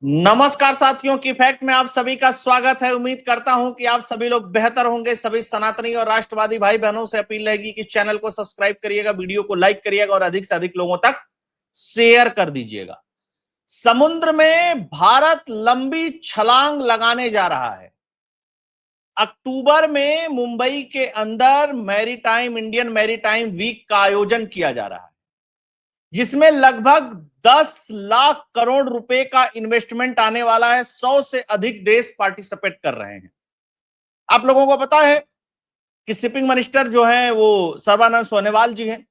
नमस्कार साथियों की फैक्ट में आप सभी का स्वागत है। उम्मीद करता हूं कि आप सभी लोग बेहतर होंगे। सभी सनातनी और राष्ट्रवादी भाई बहनों से अपील रहेगी कि चैनल को सब्सक्राइब करिएगा, वीडियो को लाइक करिएगा और अधिक से अधिक लोगों तक शेयर कर दीजिएगा। समुद्र में भारत लंबी छलांग लगाने जा रहा है। अक्टूबर में मुंबई के अंदर इंडियन मैरीटाइम वीक का आयोजन किया जा रहा है, जिसमें लगभग 10 लाख करोड़ रुपए का इन्वेस्टमेंट आने वाला है। 100 से अधिक देश पार्टिसिपेट कर रहे हैं। आप लोगों को पता है कि शिपिंग मिनिस्टर जो है वो सर्बानंद सोनोवाल जी हैं।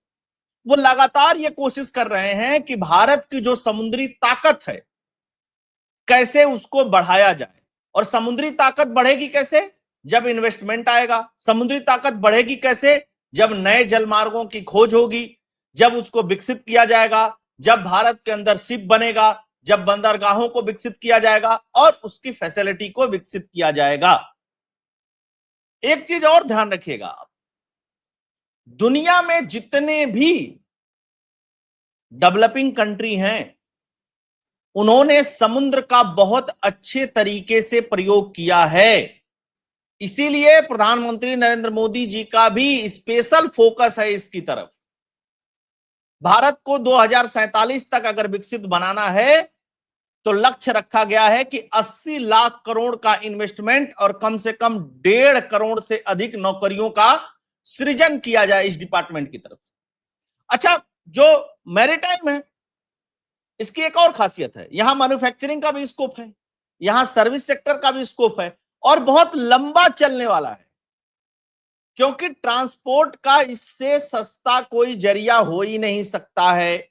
वो लगातार ये कोशिश कर रहे हैं कि भारत की जो समुद्री ताकत है कैसे उसको बढ़ाया जाए। और समुद्री ताकत बढ़ेगी कैसे? जब इन्वेस्टमेंट आएगा। समुद्री ताकत बढ़ेगी कैसे? जब नए जलमार्गों की खोज होगी, जब उसको विकसित किया जाएगा, जब भारत के अंदर शिप बनेगा, जब बंदरगाहों को विकसित किया जाएगा और उसकी फैसिलिटी को विकसित किया जाएगा। एक चीज और ध्यान रखिएगा आप, दुनिया में जितने भी डेवलपिंग कंट्री हैं उन्होंने समुद्र का बहुत अच्छे तरीके से प्रयोग किया है। इसीलिए प्रधानमंत्री नरेंद्र मोदी जी का भी स्पेशल फोकस है इसकी तरफ। भारत को 2047 तक अगर विकसित बनाना है तो लक्ष्य रखा गया है कि 80 लाख करोड़ का इन्वेस्टमेंट और कम से कम 1.5 करोड़ से अधिक नौकरियों का सृजन किया जाए इस डिपार्टमेंट की तरफ। अच्छा, जो मैरीटाइम है इसकी एक और खासियत है, यहां मैन्युफैक्चरिंग का भी स्कोप है, यहां सर्विस सेक्टर का भी स्कोप है और बहुत लंबा चलने वाला है, क्योंकि ट्रांसपोर्ट का इससे सस्ता कोई जरिया हो ही नहीं सकता है।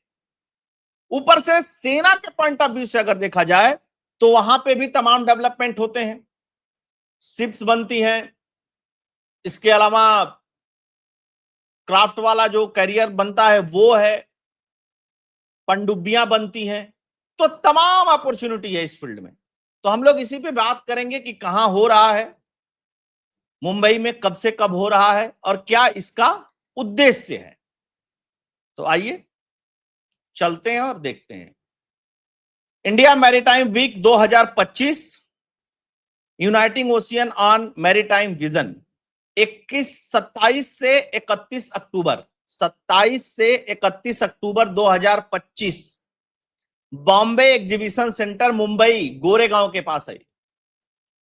ऊपर से सेना के पॉइंट ऑफ व्यू से अगर देखा जाए तो वहां पे भी तमाम डेवलपमेंट होते हैं, शिप्स बनती हैं, इसके अलावा क्राफ्ट वाला जो कैरियर बनता है वो है, पनडुब्बियां बनती हैं, तो तमाम अपॉर्चुनिटी है इस फील्ड में। तो हम लोग इसी पे बात करेंगे कि कहां हो रहा है, मुंबई में कब से कब हो रहा है और क्या इसका उद्देश्य है। तो आइए चलते हैं और देखते हैं। India maritime week 2025, uniting ocean on maritime vision, 27 से 31 अक्टूबर 27 से 31 अक्टूबर 2025 Bombay exhibition centre Mumbai Goregaon के पास है,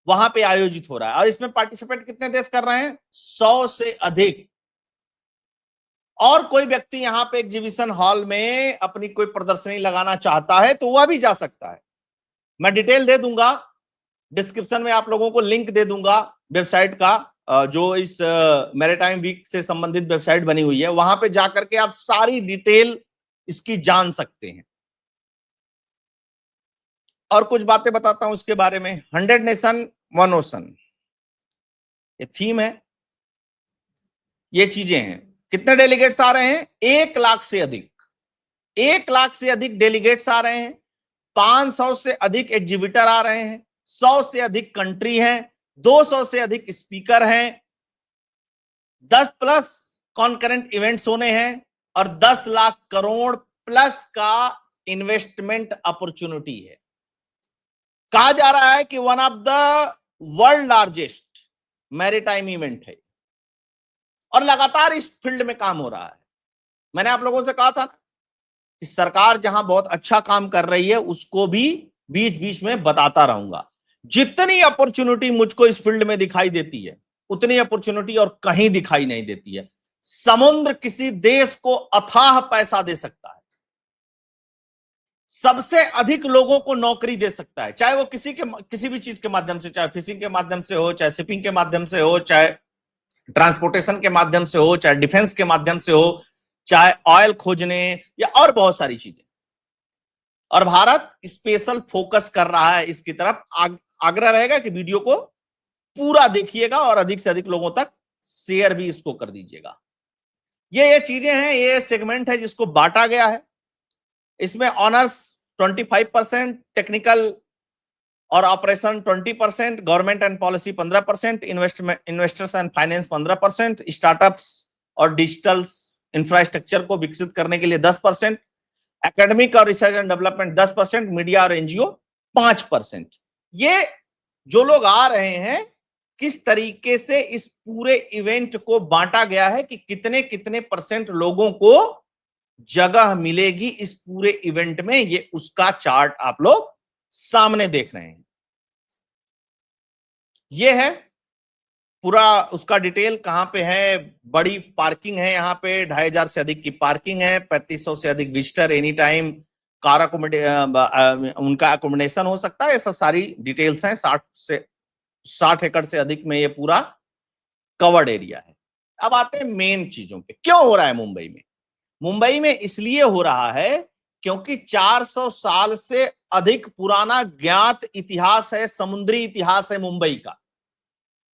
वहां पे आयोजित हो रहा है। और इसमें पार्टिसिपेट कितने देश कर रहे हैं? 100 से अधिक। और कोई व्यक्ति यहां पे एग्जीबिशन हॉल में अपनी कोई प्रदर्शनी लगाना चाहता है तो वह भी जा सकता है। मैं डिटेल दे दूंगा, डिस्क्रिप्शन में आप लोगों को लिंक दे दूंगा वेबसाइट का, जो इस मैरीटाइम वीक से संबंधित वेबसाइट बनी हुई है, वहां पे जाकर के आप सारी डिटेल इसकी जान सकते हैं। और कुछ बातें बताता हूं इसके बारे में। 100 नेशन 1 ओशन ये थीम है, ये चीजें हैं। कितने डेलीगेट्स आ रहे हैं? 1 लाख से अधिक, 1 लाख से अधिक डेलीगेट्स आ रहे हैं। 500 से अधिक एग्जीबिटर आ रहे हैं, 100 से अधिक कंट्री हैं, 200 से अधिक स्पीकर हैं, 10 प्लस कॉन्करेंट इवेंट्स होने हैं और 10 लाख करोड़ प्लस का इन्वेस्टमेंट अपॉर्चुनिटी है। कहा जा रहा है कि one of the world largest maritime event है और लगातार इस फील्ड में काम हो रहा है। मैंने आप लोगों से कहा था कि सरकार जहां बहुत अच्छा काम कर रही है उसको भी बीच बीच में बताता रहूंगा। जितनी अपॉर्चुनिटी मुझको इस फील्ड में दिखाई देती है उतनी अपॉर्चुनिटी और कहीं दिखाई नहीं देती है। समुद्र किसी देश को अथाह पैसा दे सकता है, सबसे अधिक लोगों को नौकरी दे सकता है, चाहे वो किसी भी चीज के माध्यम से, चाहे फिशिंग के माध्यम से हो, चाहे शिपिंग के माध्यम से हो, चाहे ट्रांसपोर्टेशन के माध्यम से हो, चाहे डिफेंस के माध्यम से हो, चाहे ऑयल खोजने या और बहुत सारी चीजें। और भारत स्पेशल फोकस कर रहा है इसकी तरफ। आग्रह रहेगा कि वीडियो को पूरा देखिएगा और अधिक से अधिक लोगों तक शेयर भी इसको कर दीजिएगा। ये चीजें हैं, ये सेगमेंट है जिसको बांटा गया है। इसमें ऑनर्स 25%, टेक्निकल और operation 20%, government and policy 15%, investors and finance 15%, startups और डिजिटल इंफ्रास्ट्रक्चर को विकसित करने के लिए 10%, एकेडमिक और रिसर्च एंड डेवलपमेंट 10%, मीडिया और एनजीओ 5%। ये जो लोग आ रहे हैं, किस तरीके से इस पूरे इवेंट को बांटा गया है कि कितने कितने परसेंट लोगों को जगह मिलेगी इस पूरे इवेंट में, ये उसका चार्ट आप लोग सामने देख रहे हैं। ये है पूरा उसका डिटेल, कहां पे है, बड़ी पार्किंग है, यहाँ पे 2500 से अधिक की पार्किंग है, 3500 से अधिक विजिटर एनी टाइम, कार उनका अकोमोडेशन हो सकता है, ये सब सारी डिटेल्स हैं। 60 एकड़ से अधिक में ये पूरा कवर्ड एरिया है। अब आते हैं मेन चीजों पे, क्यों हो रहा है मुंबई में। मुंबई में इसलिए हो रहा है क्योंकि 400 साल से अधिक पुराना ज्ञात इतिहास है, समुद्री इतिहास है मुंबई का।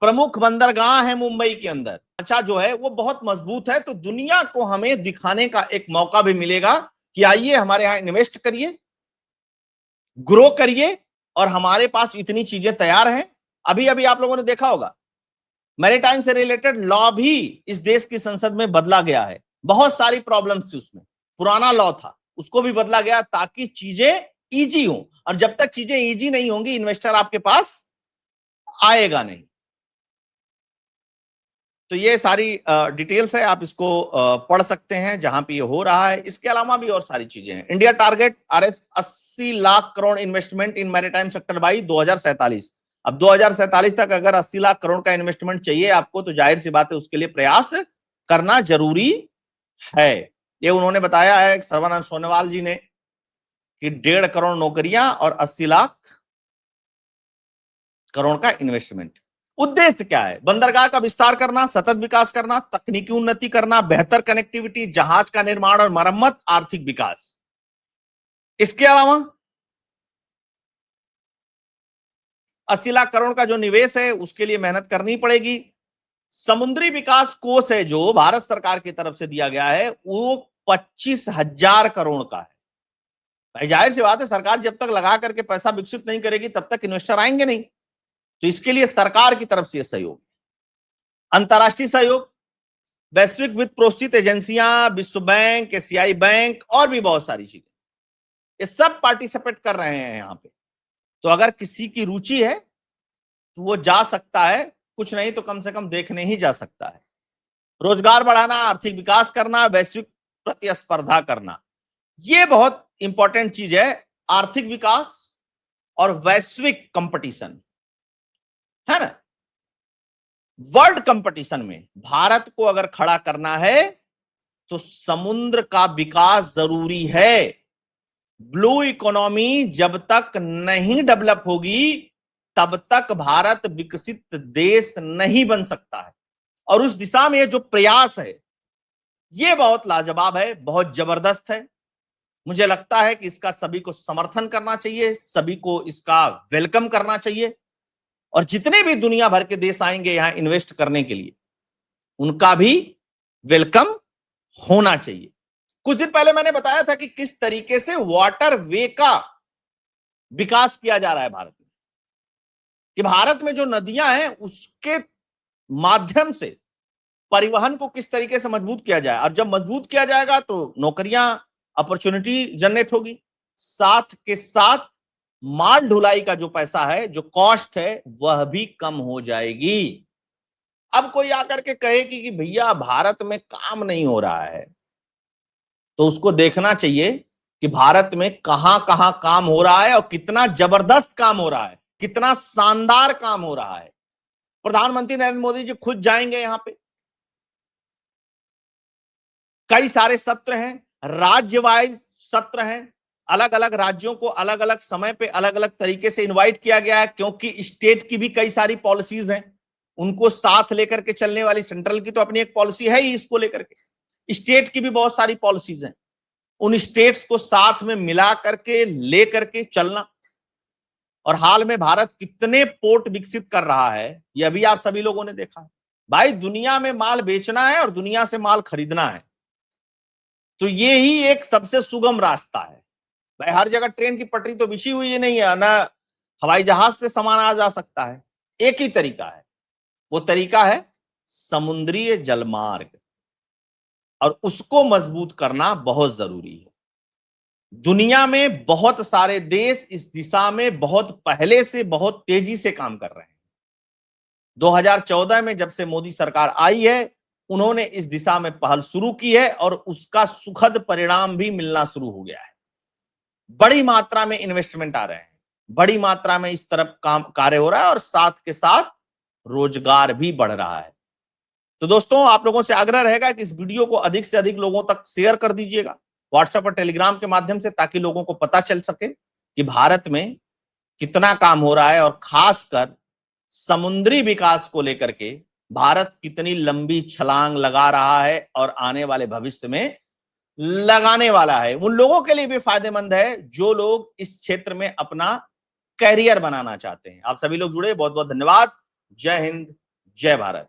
प्रमुख बंदरगाह है मुंबई के अंदर, ढांचा जो है वो बहुत मजबूत है। तो दुनिया को हमें दिखाने का एक मौका भी मिलेगा कि आइए हमारे यहां इन्वेस्ट करिए, ग्रो करिए, और हमारे पास इतनी चीजें तैयार हैं। अभी अभी आप लोगों ने देखा होगा, मैरीटाइम से रिलेटेड लॉ भी इस देश की संसद में बदला गया है। बहुत सारी प्रॉब्लम्स थी उसमें, पुराना लॉ था, उसको भी बदला गया ताकि चीजें इजी हो। और जब तक चीजें इजी नहीं होंगी, इन्वेस्टर आपके पास आएगा नहीं। तो ये सारी डिटेल्स है, आप इसको पढ़ सकते हैं जहां पे ये हो रहा है। इसके अलावा भी और सारी चीजें हैं। India target RS 80 lakh crore investment in maritime sector by 2047। अब 2047 तक अगर 80 लाख करोड़ का इन्वेस्टमेंट चाहिए आपको, तो जाहिर सी बात है उसके लिए प्रयास करना जरूरी है। ये उन्होंने बताया है सर्बानंद सोनोवाल जी ने कि 1.5 करोड़ नौकरियां और 80 लाख करोड़ का इन्वेस्टमेंट। उद्देश्य क्या है? बंदरगाह का विस्तार करना, सतत विकास करना, तकनीकी उन्नति करना, बेहतर कनेक्टिविटी, जहाज का निर्माण और मरम्मत, आर्थिक विकास। इसके अलावा 80 लाख करोड़ का जो निवेश है उसके लिए मेहनत करनी पड़ेगी। समुद्री विकास कोष है जो भारत सरकार की तरफ से दिया गया है, वो 25,000 करोड़ का है। भाई जाहिर सी बात है, सरकार जब तक लगा करके पैसा विकसित नहीं करेगी तब तक इन्वेस्टर आएंगे नहीं। तो इसके लिए सरकार की तरफ से सहयोग, अंतर्राष्ट्रीय सहयोग, वैश्विक वित्त प्रोत्साहित एजेंसियां, विश्व बैंक, एशियाई बैंक और भी बहुत सारी चीजें, ये सब पार्टिसिपेट कर रहे हैं यहाँ पे। तो अगर किसी की रुचि है तो वो जा सकता है, कुछ नहीं तो कम से कम देखने ही जा सकता है। रोजगार बढ़ाना, आर्थिक विकास करना, वैश्विक प्रतिस्पर्धा करना, ये बहुत इंपॉर्टेंट चीज है। आर्थिक विकास और वैश्विक कंपटीशन है ना, वर्ल्ड कंपटीशन में भारत को अगर खड़ा करना है तो समुद्र का विकास जरूरी है। ब्लू इकोनॉमी जब तक नहीं डेवलप होगी तब तक भारत विकसित देश नहीं बन सकता है। और उस दिशा में ये जो प्रयास है ये बहुत लाजवाब है, बहुत जबरदस्त है। मुझे लगता है कि इसका सभी को समर्थन करना चाहिए, सभी को इसका वेलकम करना चाहिए। और जितने भी दुनिया भर के देश आएंगे यहां इन्वेस्ट करने के लिए, उनका भी वेलकम होना चाहिए। कुछ दिन पहले मैंने बताया था कि किस तरीके से वाटर वे का विकास किया जा रहा है भारत में, कि भारत में जो नदियां हैं उसके माध्यम से परिवहन को किस तरीके से मजबूत किया जाए। और जब मजबूत किया जाएगा तो नौकरियां, अपॉर्चुनिटी जनरेट होगी, साथ के साथ माल ढुलाई का जो पैसा है, जो कॉस्ट है, वह भी कम हो जाएगी। अब कोई आकर के कहे कि भैया भारत में काम नहीं हो रहा है, तो उसको देखना चाहिए कि भारत में कहां कहां काम हो रहा है और कितना जबरदस्त काम हो रहा है, कितना शानदार काम हो रहा है। प्रधानमंत्री नरेंद्र मोदी जी खुद जाएंगे यहां पे, कई सारे सत्र हैं, राज्य वाइज सत्र हैं, अलग अलग राज्यों को अलग अलग समय पे अलग अलग तरीके से इनवाइट किया गया है, क्योंकि स्टेट की भी कई सारी पॉलिसीज हैं, उनको साथ लेकर के चलने वाली। सेंट्रल की तो अपनी एक पॉलिसी है ही इसको लेकर के, स्टेट की भी बहुत सारी पॉलिसीज हैं, उन स्टेट्स को साथ में मिला करके ले करके चलना। और हाल में भारत कितने पोर्ट विकसित कर रहा है ये अभी आप सभी लोगों ने देखा है। भाई दुनिया में माल बेचना है और दुनिया से माल खरीदना है, तो ये ही एक सबसे सुगम रास्ता है। भाई हर जगह ट्रेन की पटरी तो बिछी हुई है नहीं है ना, हवाई जहाज से सामान आ जा सकता है। एक ही तरीका है, वो तरीका है समुद्री जलमार्ग, और उसको मजबूत करना बहुत जरूरी है। दुनिया में बहुत सारे देश इस दिशा में बहुत पहले से बहुत तेजी से काम कर रहे हैं। 2014 में जब से मोदी सरकार आई है, उन्होंने इस दिशा में पहल शुरू की है और उसका सुखद परिणाम भी मिलना शुरू हो गया है। बड़ी मात्रा में इन्वेस्टमेंट आ रहे हैं, बड़ी मात्रा में इस तरफ काम कार्य हो रहा है और साथ के साथ रोजगार भी बढ़ रहा है। तो दोस्तों, आप लोगों से आग्रह रहेगा कि इस वीडियो को अधिक से अधिक लोगों तक शेयर कर दीजिएगा, व्हाट्सएप और टेलीग्राम के माध्यम से, ताकि लोगों को पता चल सके कि भारत में कितना काम हो रहा है और खासकर समुद्री विकास को लेकर के भारत कितनी लंबी छलांग लगा रहा है और आने वाले भविष्य में लगाने वाला है। उन लोगों के लिए भी फायदेमंद है जो लोग इस क्षेत्र में अपना कैरियर बनाना चाहते हैं। आप सभी लोग जुड़े, बहुत बहुत धन्यवाद। जय हिंद, जय भारत।